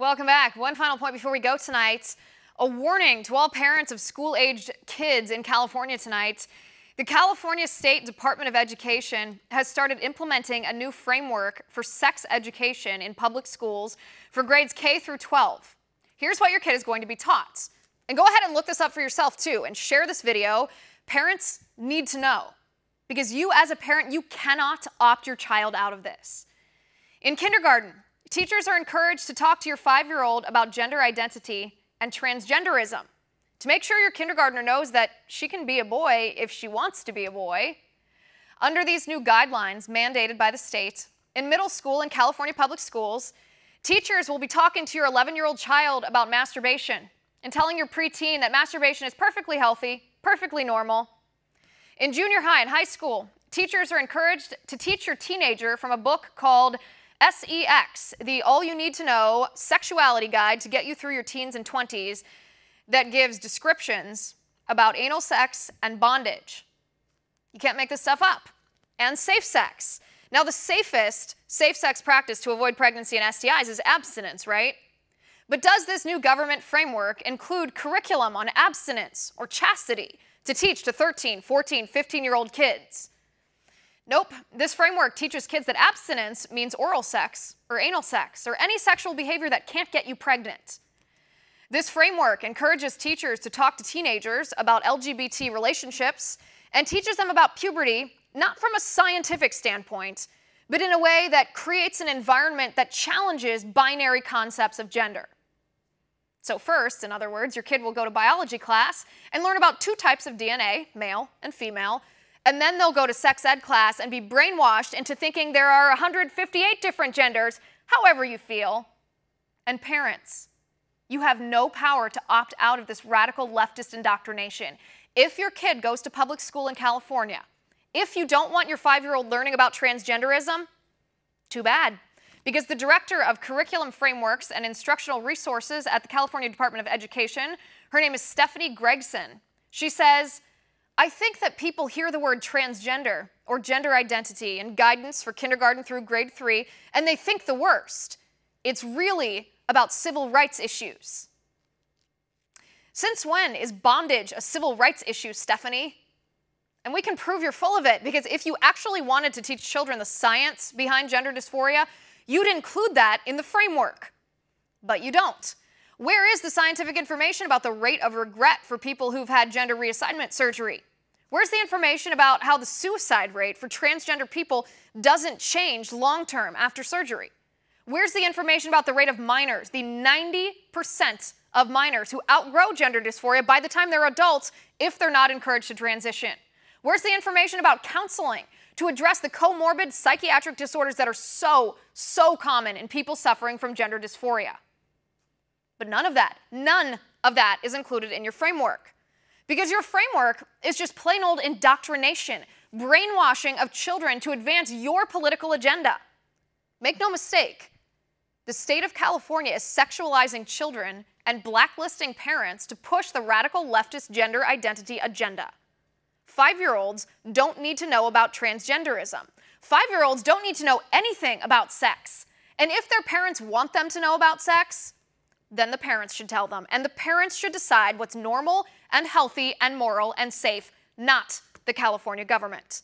Welcome back. One final point before we go tonight. A warning to all parents of school-aged kids in California tonight. The California State Department of Education has started implementing a new framework for sex education in public schools for grades K through 12. Here's what your kid is going to be taught. And go ahead and look this up for yourself too and share this video. Parents need to know, because you as a parent, you cannot opt your child out of this. In kindergarten, teachers are encouraged to talk to your 5-year-old about gender identity and transgenderism to make sure your kindergartner knows that she can be a boy if she wants to be a boy. Under these new guidelines mandated by the state, in middle school and California public schools, teachers will be talking to your 11-year-old child about masturbation and telling your preteen that masturbation is perfectly healthy, perfectly normal. In junior high and high school, teachers are encouraged to teach your teenager from a book called SEX, the All You Need to Know Sexuality Guide to get you through your teens and 20s, that gives descriptions about anal sex and bondage. You can't make this stuff up. And safe sex. Now, the safest safe sex practice to avoid pregnancy and STIs is abstinence, right? But does this new government framework include curriculum on abstinence or chastity to teach to 13, 14, 15-year-old kids? Nope. This framework teaches kids that abstinence means oral sex or anal sex or any sexual behavior that can't get you pregnant. This framework encourages teachers to talk to teenagers about LGBT relationships and teaches them about puberty, not from a scientific standpoint, but in a way that creates an environment that challenges binary concepts of gender. So first, in other words, your kid will go to biology class and learn about 2 types of DNA, male and female, and then they'll go to sex ed class and be brainwashed into thinking there are 158 different genders, however you feel. And parents, you have no power to opt out of this radical leftist indoctrination. If your kid goes to public school in California, if you don't want your 5-year-old learning about transgenderism, too bad. Because the director of curriculum frameworks and instructional resources at the California Department of Education, her name is Stephanie Gregson. She says, "I think that people hear the word transgender or gender identity and guidance for kindergarten through grade 3, and they think the worst. It's really about civil rights issues." Since when is bondage a civil rights issue, Stephanie? And we can prove you're full of it, because if you actually wanted to teach children the science behind gender dysphoria, you'd include that in the framework. But you don't. Where is the scientific information about the rate of regret for people who've had gender reassignment surgery? Where's the information about how the suicide rate for transgender people doesn't change long-term after surgery? Where's the information about the rate of minors, the 90% of minors who outgrow gender dysphoria by the time they're adults if they're not encouraged to transition? Where's the information about counseling to address the comorbid psychiatric disorders that are so common in people suffering from gender dysphoria? But none of that is included in your framework. Because your framework is just plain old indoctrination, brainwashing of children to advance your political agenda. Make no mistake, the state of California is sexualizing children and blacklisting parents to push the radical leftist gender identity agenda. 5-year-olds don't need to know about transgenderism. 5-year-olds don't need to know anything about sex. And if their parents want them to know about sex, then the parents should tell them. And the parents should decide what's normal and healthy and moral and safe, not the California government.